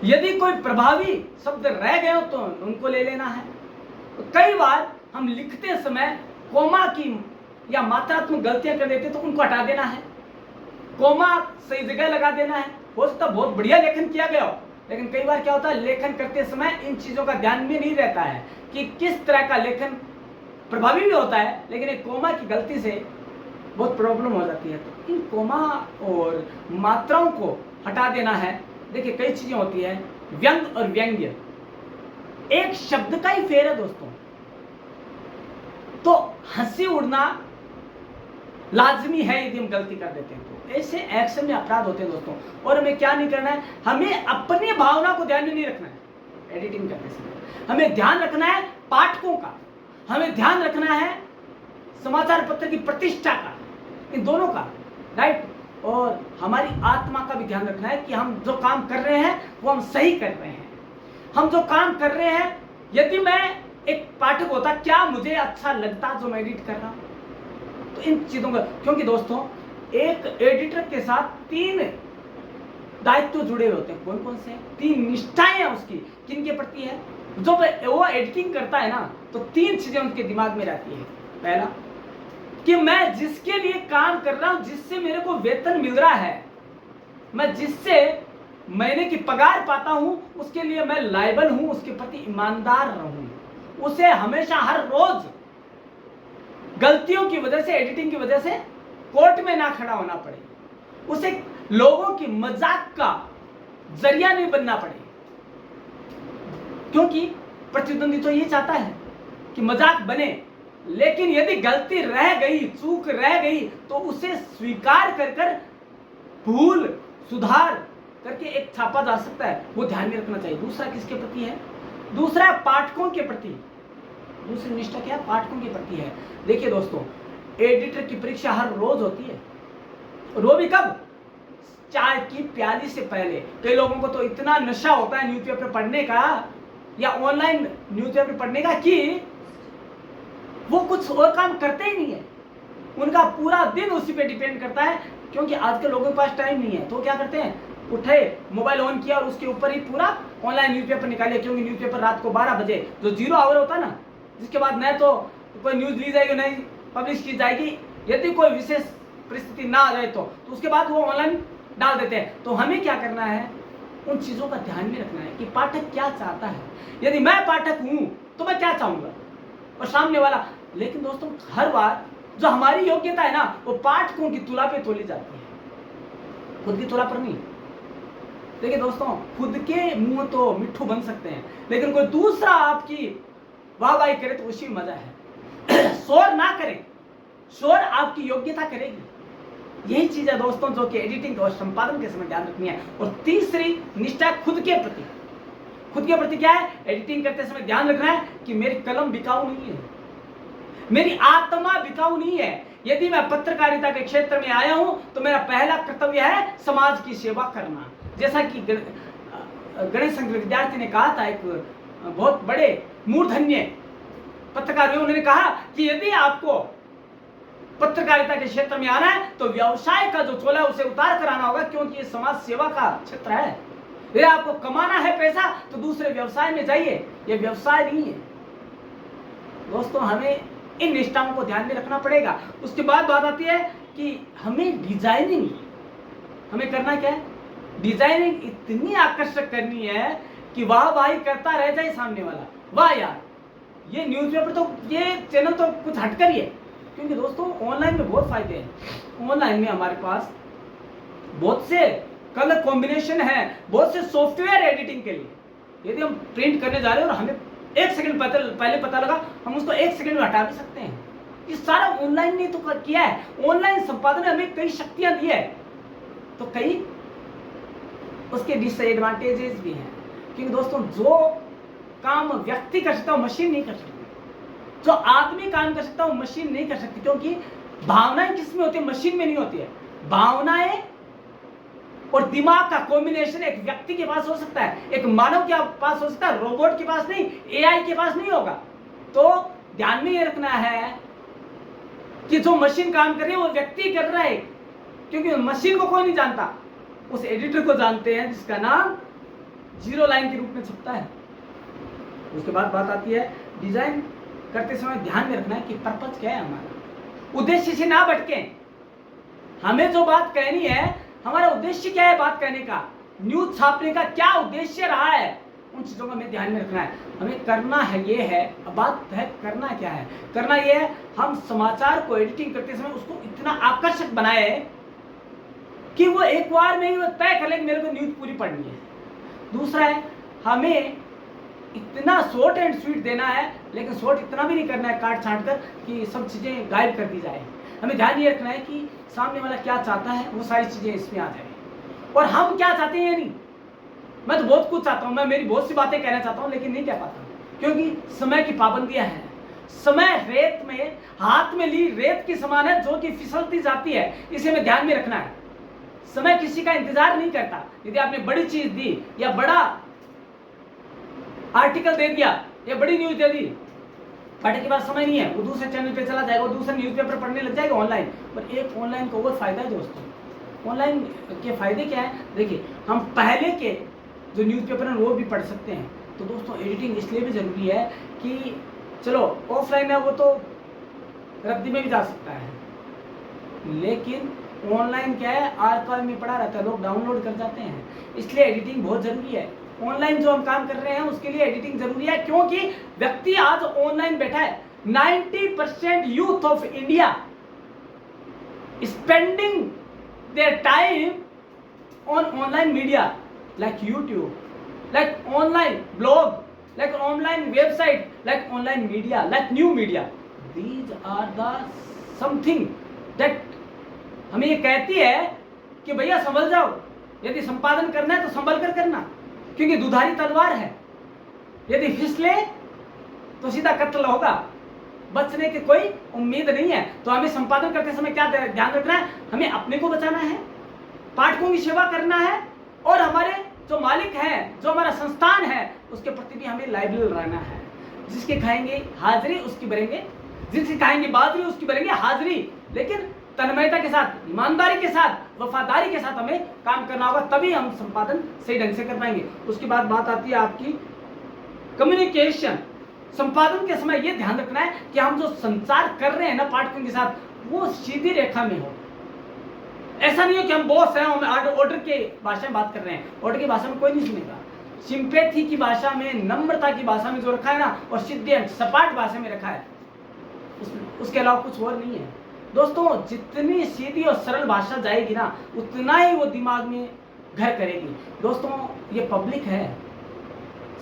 यदि कोई प्रभावी शब्द रह गए हो तो उनको ले लेना है। तो कई बार हम लिखते समय कोमा की या मात्रात्मक गलतियां कर देते तो उनको हटा देना है, कोमा सही जगह लगा देना है। हो सकता बहुत बढ़िया लेखन किया गया हो, लेकिन कई बार क्या होता है, लेखन करते समय इन चीजों का ध्यान में नहीं रहता है कि किस तरह का लेखन प्रभावी भी होता है, लेकिन एक कोमा की गलती से बहुत प्रॉब्लम हो जाती है। तो इन कोमा और मात्राओं को हटा देना है। देखिए कई चीजें होती है, व्यंग और व्यंग्य एक शब्द का ही फेर है दोस्तों। तो हंसी उड़ना लाजमी है यदि हम गलती कर देते हैं तो ऐसे एक्शन में अपराध होते हैं दोस्तों। और हमें क्या नहीं करना है, हमें अपनी भावना को ध्यान में नहीं रखना है एडिटिंग करने समय। हमें ध्यान रखना है पाठकों का, हमें ध्यान रखना है समाचार पत्र की प्रतिष्ठा का, इन दोनों का, राइट। और हमारी आत्मा का भी ध्यान रखना है कि हम जो काम कर रहे हैं वो हम सही कर रहे हैं। हम जो काम कर रहे हैं, यदि मैं एक पाठक होता, क्या मुझे अच्छा लगता जो मैं एडिट कर रहा हूं। तो इन चीजों का, क्योंकि दोस्तों एक एडिटर के साथ 3 दायित्व जुड़े हुए होते हैं। कौन कौन से हैं? 3 निष्ठाएं हैं उसकी, किनके प्रति है? जब वो एडिटिंग करता है ना तो 3 चीजें उनके दिमाग में रहती है। पहला कि मैं जिसके लिए काम कर रहा हूं, जिससे मेरे को वेतन मिल रहा है, मैं जिससे महीने की पगार पाता हूं, उसके लिए मैं लायबल हूं, उसके प्रति ईमानदार रहूं, उसे हमेशा हर रोज गलतियों की वजह से, एडिटिंग की वजह से कोर्ट में ना खड़ा होना पड़े, उसे लोगों की मजाक का जरिया नहीं बनना पड़े, क्योंकि प्रतिद्वंदी तो ये चाहता है कि मजाक बने। लेकिन यदि गलती रह गई, चूक रह गई, तो उसे स्वीकार कर कर भूल सुधार करके एक छापा जा सकता है, वो ध्यान में रखना चाहिए। दूसरा किसके प्रति है? दूसरा पाठकों के प्रति। दूसरी निष्ठा क्या है? पाठकों के प्रति है। देखिए दोस्तों, एडिटर की परीक्षा हर रोज होती है, वो भी कब? चाय की प्याली से पहले। कई लोगों को तो इतना नशा होता है न्यूज़पेपर पढ़ने का या ऑनलाइन न्यूज़पेपर पढ़ने का कि वो कुछ और काम करते ही नहीं है, उनका पूरा दिन उसी पे डिपेंड करता है। क्योंकि आजकल लोगों के पास टाइम नहीं है, तो क्या करते हैं, उठे, मोबाइल ऑन किया और उसके ऊपर ही पूरा ऑनलाइन न्यूज़पेपर निकाले। क्योंकि न्यूज़पेपर रात को 12 बजे जो 0 आवर होता है ना, जिसके बाद न तो कोई न्यूज ली जाएगी, नहीं पब्लिश की जाएगी, यदि कोई विशेष परिस्थिति ना आ जाए तो उसके बाद वो ऑनलाइन डाल देते हैं। तो हमें क्या करना है, उन चीजों का ध्यान में रखना है कि पाठक क्या चाहता है। यदि मैं पाठक हूं तो मैं क्या चाहूंगा और सामने वाला। लेकिन दोस्तों, हर बार जो हमारी योग्यता है ना, वो पाठकों की तुला पे तोली जाती है, खुद की तुला पर नहीं। देखिए दोस्तों, खुद के मुंह तो मिट्ठू बन सकते हैं, लेकिन कोई दूसरा आपकी वाहवाही करे तो उसी मजा है। शोर ना करें, शोर आपकी योग्यता करेगी। यही चीज है दोस्तों जो कि एडिटिंग और संपादन के समय ध्यान रखनी है। और तीसरी निष्ठा खुद के प्रति। खुद के प्रति क्या है? एडिटिंग करते समय ध्यान रखना है कि मेरी कलम बिकाऊ नहीं है, मेरी आत्मा बिकाऊ नहीं है। यदि मैं पत्रकारिता के क्षेत्र में आया हूं तो मेरा पहला कर्तव्य है समाज की सेवा करना। जैसा कि गणेश शंकर विद्यार्थी ने कहा था, एक बहुत बड़े मूर्धन्य पत्रकार हुए, उन्होंने कहा कि यदि आपको पत्रकारिता के क्षेत्र में आना है तो व्यवसाय का जो चोला है उसे उतार कर आना होगा, क्योंकि ये समाज सेवा का क्षेत्र है। यदि आपको कमाना है पैसा तो दूसरे व्यवसाय में जाइए, ये व्यवसाय नहीं है। दोस्तों, हमें इन निष्ठाओं को ध्यान में रखना पड़ेगा। उसके बाद बात आती है कि हमें डिजाइनिंग, हमें करना क्या है? डिजाइनिंग इतनी आकर्षक करनी है कि वाह करता रह जाए सामने वाला, वाह यार ये न्यूज़पेपर तो, ये चैनल तो कुछ हटकर ही है। क्योंकि दोस्तों, ऑनलाइन में बहुत फायदे हैं। ऑनलाइन में हमारे पास बहुत से कलर कॉम्बिनेशन है, बहुत से सॉफ्टवेयर एडिटिंग के लिए। यदि हम प्रिंट करने जा रहे हैं और हमें 1 सेकंड पहले पता लगा, हम उसको 1 सेकंड में हटा भी सकते हैं। ये सारा ऑनलाइन ने तो किया है। ऑनलाइन संपादन ने हमें कई शक्तियां दी है, तो कई उसके डिसएडवांटेजेस भी हैं। क्योंकि दोस्तों, जो काम व्यक्ति कर सकता है मशीन नहीं कर सकती, जो आदमी काम कर सकता है मशीन नहीं कर सकती। क्योंकि भावनाएं किसमें होती है? मशीन में नहीं होती है। भावनाएं और दिमाग का कॉम्बिनेशन एक व्यक्ति के पास हो सकता है, एक मानव के पास हो सकता है, रोबोट के पास नहीं, एआई के पास नहीं होगा। तो ध्यान में ये रखना है कि जो मशीन काम कर रही है वो व्यक्ति कर रहा है, क्योंकि मशीन को कोई नहीं जानता, उस एडिटर को जानते हैं जिसका नाम 0 लाइन के रूप में छपता है। उसके बाद बात आती है डिजाइन करते समय ध्यान में रखना है कि पर्पज क्या है, हमारा उद्देश्य से ना भटके। हमें जो बात कहनी है, हमारा उद्देश्य क्या है बात कहने का, न्यूज छापने का क्या उद्देश्य रहा है, उन चीजों का हमें ध्यान में रखना है। हमें करना है ये है, अब बात है करना क्या है। करना ये है, हम समाचार को एडिटिंग करते समय उसको इतना आकर्षक बनाए कि वो एक बार में ही वो तय कर ले कि मेरे को न्यूज पूरी पढ़नी है। दूसरा है, हमें इतना शॉर्ट एंड स्वीट देना है, लेकिन शॉर्ट इतना भी नहीं करना है काट छाट कर कि सब चीजें गायब कर दी जाए। हमें ध्यान ये रखना है कि सामने वाला क्या चाहता है, वो सारी चीजें इसमें आ जाए, और हम क्या चाहते हैं। नहीं, मैं तो बहुत कुछ चाहता हूं, मैं मेरी बहुत सी बातें कहना चाहता हूं, लेकिन नहीं कह पाता, क्योंकि समय की पाबंदियां हैं। समय रेत में, हाथ में ली रेत की समान है जो कि फिसलती जाती है, इसे हमें ध्यान में रखना है। समय किसी का इंतजार नहीं करता। यदि आपने बड़ी चीज दी या बड़ा आर्टिकल दे दिया या बड़ी न्यूज दे दी, पढ़ने के बाद समय नहीं है, वो दूसरे चैनल पे चला जाएगा, वो दूसरा न्यूज़पेपर पढ़ने लग जाएगा ऑनलाइन। पर एक ऑनलाइन को और फायदा है दोस्तों, ऑनलाइन के फायदे क्या है? देखिए, हम पहले के जो न्यूज़पेपर हैं वो भी पढ़ सकते हैं। तो दोस्तों एडिटिंग इसलिए भी ज़रूरी है कि चलो ऑफलाइन है वो तो रद्दी में भी जा सकता है, लेकिन ऑनलाइन क्या है, आर्काइव में पड़ा रहता है, लोग डाउनलोड कर जाते हैं, इसलिए एडिटिंग बहुत ज़रूरी है। ऑनलाइन जो हम काम कर रहे हैं उसके लिए एडिटिंग ज़रूरी है, क्योंकि व्यक्ति आज ऑनलाइन बैठा है। 90% youth of India spending their time on online media like YouTube, like online blog, like online website, like online media, like new media. These are the something that हमें ये कहती है कि भैया संभल जाओ, यदि संपादन करना है तो संभल कर करना, क्योंकि दुधारी तलवार है, यदि फिसले तो सीधा कत्ल होगा, बचने की कोई उम्मीद नहीं है। तो हमें संपादन करते समय क्या ध्यान रखना है? हमें अपने को बचाना है, पाठकों की सेवा करना है, और हमारे जो मालिक हैं, जो हमारा संस्थान है, उसके प्रति भी हमें लायबिल रहना है। जिसके खाएंगे हाजिरी उसकी भरेंगे, जिसके खाएंगे बाजरी उसकी भरेंगे हाजिरी, लेकिन तन्मयता के साथ, ईमानदारी के साथ, वफादारी के साथ हमें काम करना होगा, तभी हम संपादन सही ढंग से कर पाएंगे। उसके बाद बात आती है आपकी कम्युनिकेशन। संपादन के समय यह ध्यान रखना है कि हम जो संचार कर रहे हैं ना पाठकों के साथ, वो सीधी रेखा में हो। ऐसा नहीं है कि हम बॉस हैं, हम ऑर्डर के भाषा में बात कर रहे हैं, ऑर्डर की भाषा में कोई नहीं सुनेगा। सिंपैथी की भाषा में, नम्रता की भाषा में जो रखा है ना, और सीधे सपाट भाषा में रखा है, उसके अलावा कुछ और नहीं है। दोस्तों जितनी सीधी और सरल भाषा जाएगी ना, उतना ही वो दिमाग में घर करेगी। दोस्तों ये पब्लिक है,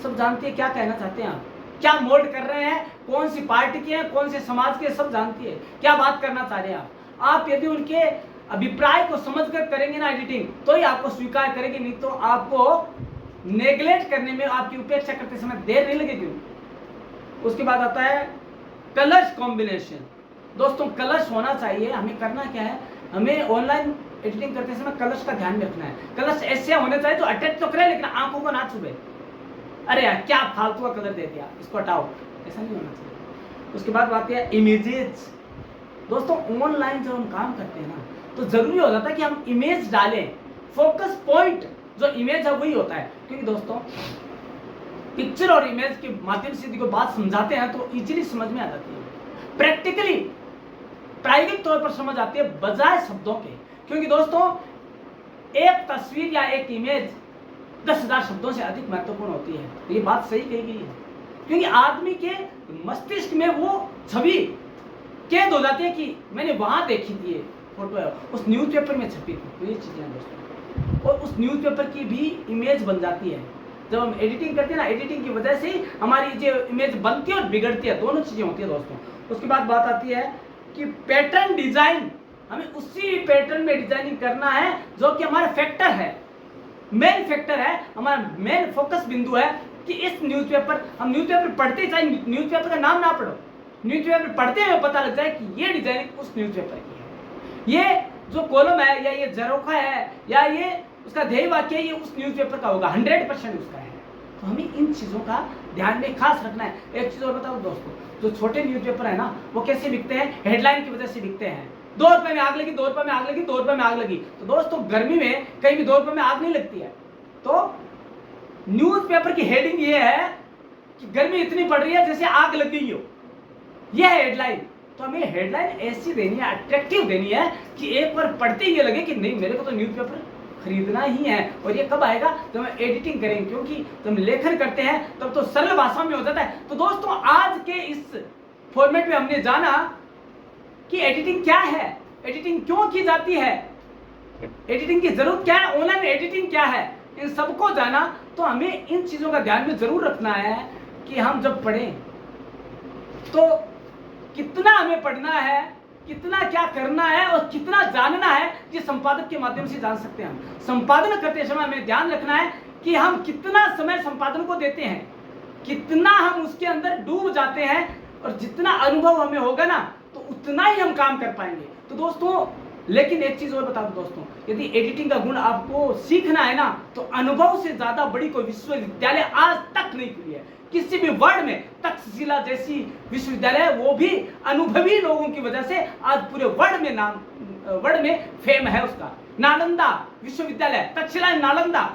सब जानती है क्या कहना चाहते हैं आप, क्या मोल्ड कर रहे हैं, कौन सी पार्टी के हैं, कौन से समाज के, सब जानती है क्या बात करना चाह रहे हैं आप यदि उनके अभिप्राय को समझकर करेंगे ना एडिटिंग, तो ही आपको स्वीकार करेंगे, नहीं तो आपको नेग्लेक्ट करने में, आपकी उपेक्षा करते समय देर नहीं लगेगी। उसके बाद आता है कलर्स कॉम्बिनेशन। दोस्तों कलर्स होना चाहिए। हमें करना क्या है, हमें ऑनलाइन एडिटिंग करते समय कलर्स का ध्यान रखना है। कलर्स ऐसे होने चाहिए जो अटैच तो करे लेकिन आंखों को ना छुए, अरे यार क्या फालतू का कलर दे दिया, इसको हटाओ, ऐसा नहीं होना चाहिए। उसके बाद बात है इमेजेस। दोस्तों ऑनलाइन जब हम काम करते हैं ना, तो जरूरी हो जाता है कि हम इमेज डालें, फोकस पॉइंट जो इमेज है वही होता है, क्योंकि दोस्तों पिक्चर और इमेज के माध्यम से यदि कोई बात समझाते हैं तो इजीली समझ में आ जाती है, प्रैक्टिकली प्रायोगिक तौर पर समझ आती है बजाय शब्दों के। क्योंकि दोस्तों एक तस्वीर या एक इमेज 10,000 शब्दों से अधिक महत्वपूर्ण होती है। तो ये बात सही कही गई है, क्योंकि आदमी के मस्तिष्क में वो छवि कैद हो जाती है कि मैंने वहां देखी थी ये फोटो है, उस न्यूज़पेपर में छपी थी। तो ये चीजें दोस्तों, और उस न्यूज़पेपर की भी इमेज बन जाती है। जब हम एडिटिंग करते हैं ना, एडिटिंग की वजह से हमारी जो इमेज बनती है और बिगड़ती है, दोनों चीजें होती है दोस्तों। उसके बाद बात आती है कि पैटर्न डिजाइन, हमें उसी पैटर्न में डिजाइनिंग करना है जो कि हमारा फैक्टर है, मेन फैक्टर है, हमारा मेन फोकस बिंदु है कि इस न्यूज़पेपर, हम न्यूज़पेपर पढ़ते चाहे न्यूज़पेपर का नाम ना पढ़ो, न्यूज़पेपर पढ़ते हुए पता लग जाए कि ये डिजाइनिंग उस न्यूज़पेपर की है, ये जो कॉलम है या ये झरोखा है या ये उसका ध्येय वाक्य है, ये उस न्यूज़पेपर का होगा, 100% उसका है। तो हमें इन चीजों का ध्यान में खास रखना है। एक चीज और बताओ दोस्तों, जो छोटे न्यूज़पेपर है ना, वो कैसे बिकते हैं? हेडलाइन की वजह से बिकते हैं। 2 रुपए में आग लगी, 2 रुपए में आग लगी, 2 रुपए में आग लगी। तो दोस्तों गर्मी में कहीं भी 2 रुपए में आग नहीं लगती है। तो न्यूज़पेपर की हेडिंग ये है कि गर्मी इतनी पड़ रही है जैसे आग लग गई हो, यह है हेडलाइन। तो हमें हेडलाइन ऐसी देनी है, अट्रैक्टिव देनी है कि एक बार पढ़ते ही ये लगे कि नहीं मेरे को तो न्यूज़पेपर खरीदना ही है। और ये कब आएगा? जब हम एडिटिंग करेंगे, क्योंकि जब हम लेखन करते हैं तब तो सरल भाषा में हो जाता है। तो दोस्तों आज के इस फॉर्मेट में हमने जाना कि एडिटिंग क्या है, एडिटिंग क्यों की जाती है, एडिटिंग की जरूरत क्या है, ऑनलाइन एडिटिंग क्या है, इन सबको जाना। तो हमें इन चीजों का ध्यान में जरूर रखना है कि हम जब पढ़ें तो कितना हमें पढ़ना है, कितना क्या करना है और कितना जानना है, ये संपादक के माध्यम से जान सकते हैं। हम संपादन करते समय हमें ध्यान रखना है कि हम कितना समय संपादन को देते हैं, कितना हम उसके अंदर डूब जाते हैं, और जितना अनुभव हमें होगा ना तो उतना ही हम काम कर पाएंगे। तो दोस्तों लेकिन एक चीज और बता दूं दोस्तों, यदि एडिटिंग का गुण आपको सीखना है ना, तो अनुभव से ज्यादा बड़ी कोई विश्वविद्यालय आज तक नहीं खुली है। किसी भी वर्ड में, तक्षशिला जैसी विश्वविद्यालय वो भी अनुभवी लोगों की वजह से आज पूरे वर्ल्ड में फेम है उसका। नालंदा विश्वविद्यालय, तक्षशिला नालंदा,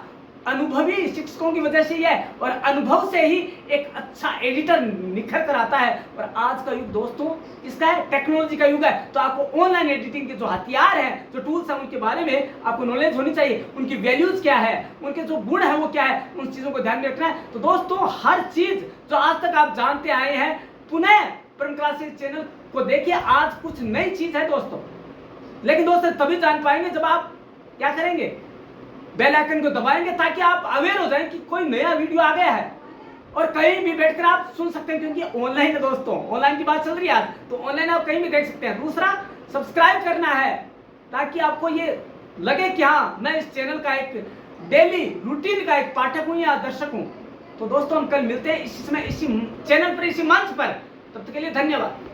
अनुभवी शिक्षकों की वजह से ही है, और अनुभव से ही एक अच्छा एडिटर निखर कर आता है। और आज का युग दोस्तों इसका है, टेक्नोलॉजी का युग है। तो आपको ऑनलाइन एडिटिंग के जो हथियार हैं, जो टूल्स हैं, उनके बारे में आपको नॉलेज होनी चाहिए। उनकी वैल्यूज क्या है, उनके जो गुण है वो क्या है, उन चीजों को ध्यान में रखना है। तो दोस्तों हर चीज जो आज तक आप जानते आए हैं, पुनः परम क्लासेस चैनल को देखिए, आज कुछ नई चीज है दोस्तों। लेकिन दोस्तों तभी जान पाएंगे जब आप क्या करेंगे, बेल आइकन को दबाएंगे, ताकि आप अवेयर हो जाएं कि कोई नया वीडियो आ गया है और कहीं भी बैठकर आप सुन सकते हैं, क्योंकि ऑनलाइन है दोस्तों, ऑनलाइन की बात चल रही है आज, तो ऑनलाइन आप कहीं भी देख सकते हैं। दूसरा, सब्सक्राइब करना है ताकि आपको ये लगे कि हाँ मैं इस चैनल का एक डेली रूटीन का एक पाठक हूं या दर्शक हूं। तो दोस्तों हम कल मिलते हैं इसी समय, इसी चैनल पर, इसी मंच पर। तब तक के लिए धन्यवाद।